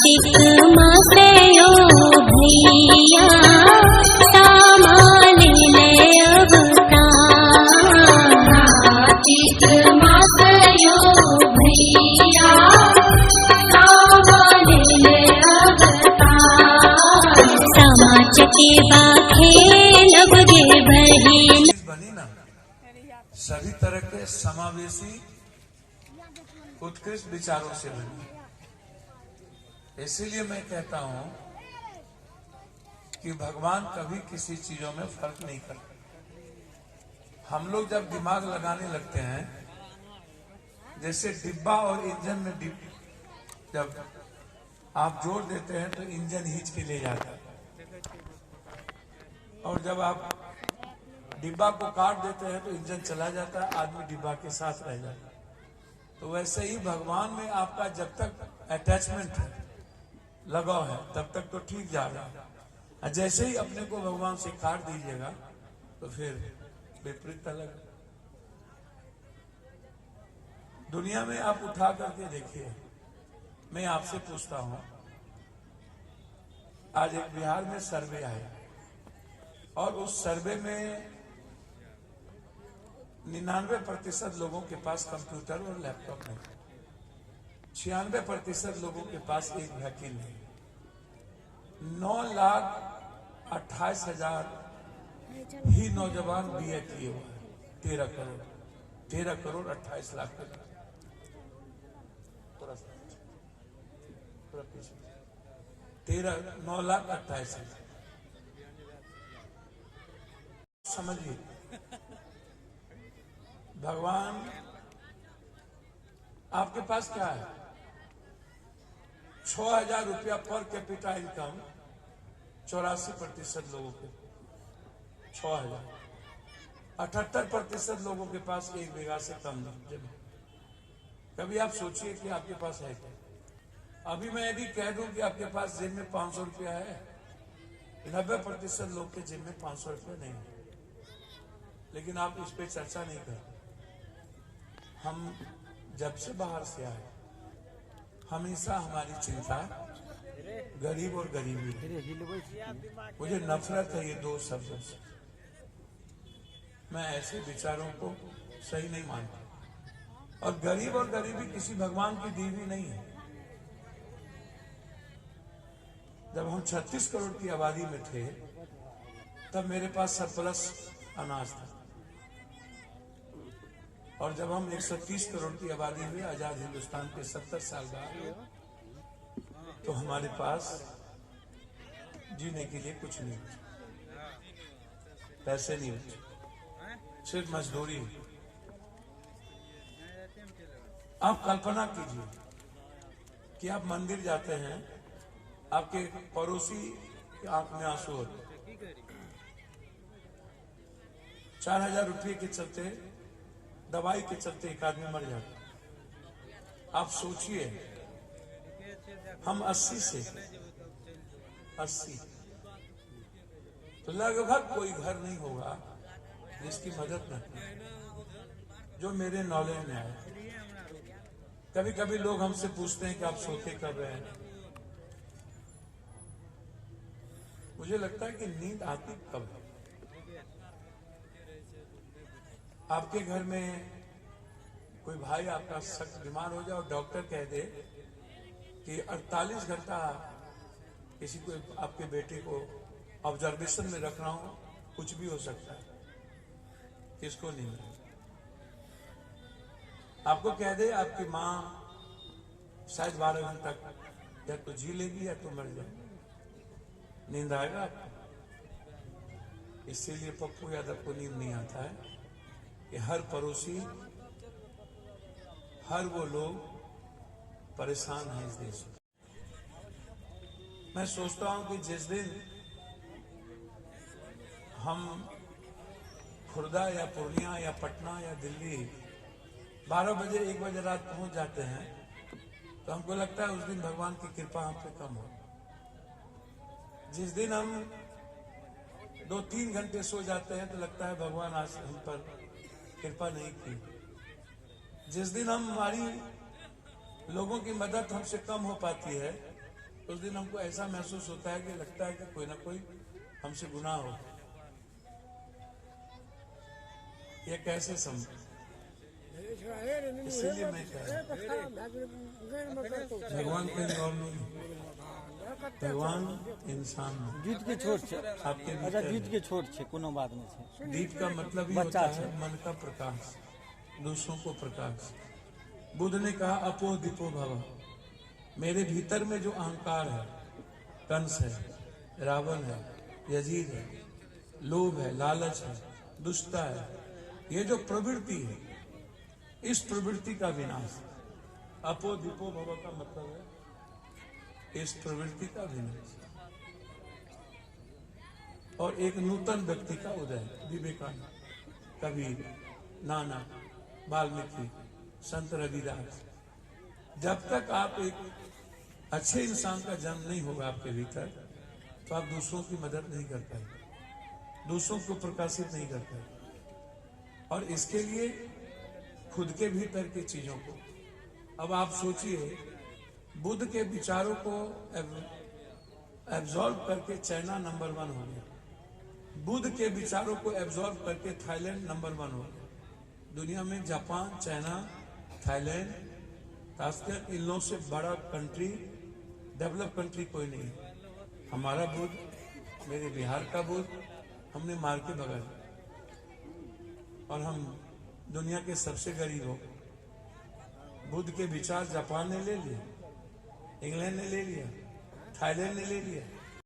कार्तिक मासयो भैया सामाले अवतार। कार्तिक मासयो भैया सामाले अवतार। समाचके बाखे लबगे बही बनी ना सभी तरह के समावेशी उत्कृष्ट विचारों से बनी। इसीलिए मैं कहता हूं कि भगवान कभी किसी चीजों में फर्क नहीं करते। हम लोग जब दिमाग लगाने लगते हैं, जैसे डिब्बा और इंजन में जब आप जोड़ देते हैं तो इंजन खींच के ले जाता है, और जब आप डिब्बा को काट देते हैं तो इंजन चला जाता है, आदमी डिब्बा के साथ रह जाता है। तो वैसे ही भगवान में आपका जब तक अटैचमेंट है, लगाव है, तब तक तो ठीक जा रहा है। जैसे ही अपने को भगवान से काट दीजिएगा तो फिर विपरीत अलग। दुनिया में आप उठा करके देखिए। मैं आपसे पूछता हूं, आज एक बिहार में सर्वे आया और उस सर्वे में 99% लोगों के पास कंप्यूटर और लैपटॉप नहीं, 96% लोगों के पास एक व्हीकल नहीं। 9,28,000 ही नौजवान बीए किए हुए हैं। 13 करोड़ 28 लाख के 9,28,000। समझिए, भगवान आपके पास क्या है? 6,000 रुपया पर कैपिटा इनकम 84% लोगों के 6,000। 78% लोगों के पास 1 बीघा से कम जमीन। कभी आप सोचिए कि आपके पास है क्या? अभी मैं यदि कह दूं कि आपके पास जेब में 500 रुपया है, 90% लोग के जेब में 500 रुपया नहीं है, लेकिन आप इस पे चर्चा नहीं करते। हम जब से बाहर से आए, हमेशा हमारी चिंता गरीब और गरीबी है। मुझे नफरत है ये दो शब्दों से। मैं ऐसे विचारों को सही नहीं मानता। और गरीब और गरीबी किसी भगवान की दी हुई नहीं है। जब हम 36 करोड़ की आबादी में थे, तब मेरे पास सरप्लस अनाज था, और जब हम 130 करोड़ की आबादी में आजाद हिंदुस्तान के 70 साल बाद, तो हमारे पास जीने के लिए कुछ नहीं बचा, पैसे नहीं बचे, सिर्फ मजदूरी। आप कल्पना कीजिए कि आप मंदिर जाते हैं, आपके पड़ोसी की आंख में आंसू होते, 4,000 रुपये के चलते, दवाई के चलते एक आदमी मर जाता। आप सोचिए, हम 80 तो लगभग कोई घर नहीं होगा जिसकी मदद न की, जो मेरे नॉलेज में आए। कभी कभी लोग हमसे पूछते हैं कि आप सोते कब हैं? मुझे लगता है कि नींद आती कब है। आपके घर में कोई भाई आपका सख्त बीमार हो जाए और डॉक्टर कह दे कि 48 घंटा किसी को, आपके बेटे को ऑब्जर्वेशन में रखना हो, कुछ भी हो सकता है, किसको नींद आए? आपको कह दे आपकी माँ शायद 12 घंटा या तो जी लेगी या तो मर जाएगी, नींद आएगा आपको? इसीलिए पप्पू यादव को नींद नहीं आता है कि हर पड़ोसी, हर वो लोग परेशान हैं इस देश में। मैं सोचता हूं कि जिस दिन हम खुर्दा या पूर्णिया या पटना या दिल्ली 12 बजे 1 बजे रात पहुंच जाते हैं, तो हमको लगता है उस दिन भगवान की कृपा हम पे कम हो। जिस दिन हम 2-3 घंटे सो जाते हैं तो लगता है भगवान आज हम पर कृपा नहीं की। जिस दिन हमारी लोगों की मदद हमसे कम हो पाती है उस दिन हमको ऐसा महसूस होता है कि लगता है कि कोई ना कोई हमसे गुनाह हो। ये कैसे समझ, इसीलिए मैं कह रहा हूं, भगवान कहीं और नहीं, भगवान इंसान है। गीत के छोट छे, आपके अच्छा गीत के छोट छे, कोनो बात नहीं छे। दीप का मतलब ही बच्चा होता है मन का प्रकाश, दूसरों को प्रकाश। बुद्ध ने कहा अपो दीपो भव, मेरे भीतर में जो अहंकार है, कंस है, रावण है, यजीद है, लोभ है, लालच है, दुष्टता है, ये जो प्रवृत्ति है, इस प्रवृत्ति का विनाश। अपो दीपो भव का मतलब है इस प्रवृत्ति का विनाश और एक नूतन व्यक्ति का उदय। विवेकानंद, कबीर, नानक, वाल्मीकि, संत रविदास। जब तक आप एक अच्छे इंसान का जन्म नहीं होगा आपके भीतर, तो आप दूसरों की मदद नहीं कर पाएंगे, दूसरों को प्रकाशित नहीं कर पाएंगे। और इसके लिए खुद के भीतर की चीजों को, अब आप सोचिए, बुद्ध के विचारों को एब्जॉर्ब करके चाइना नंबर 1 हो गया। बुद्ध के विचारों को एब्जॉर्ब करके थाईलैंड नंबर 1 हो गया। दुनिया में जापान, चाइना, थाईलैंड, खासकर इन लोगों से बड़ा कंट्री, डेवलप कंट्री कोई नहीं है। हमारा बुद्ध, मेरे बिहार का बुद्ध, हमने मार के भगा दिया और हम दुनिया के सबसे गरीब हो। बुद्ध के विचार जापान ने ले लिया, इंग्लैंड ने ले लिया, थाईलैंड ने ले लिया,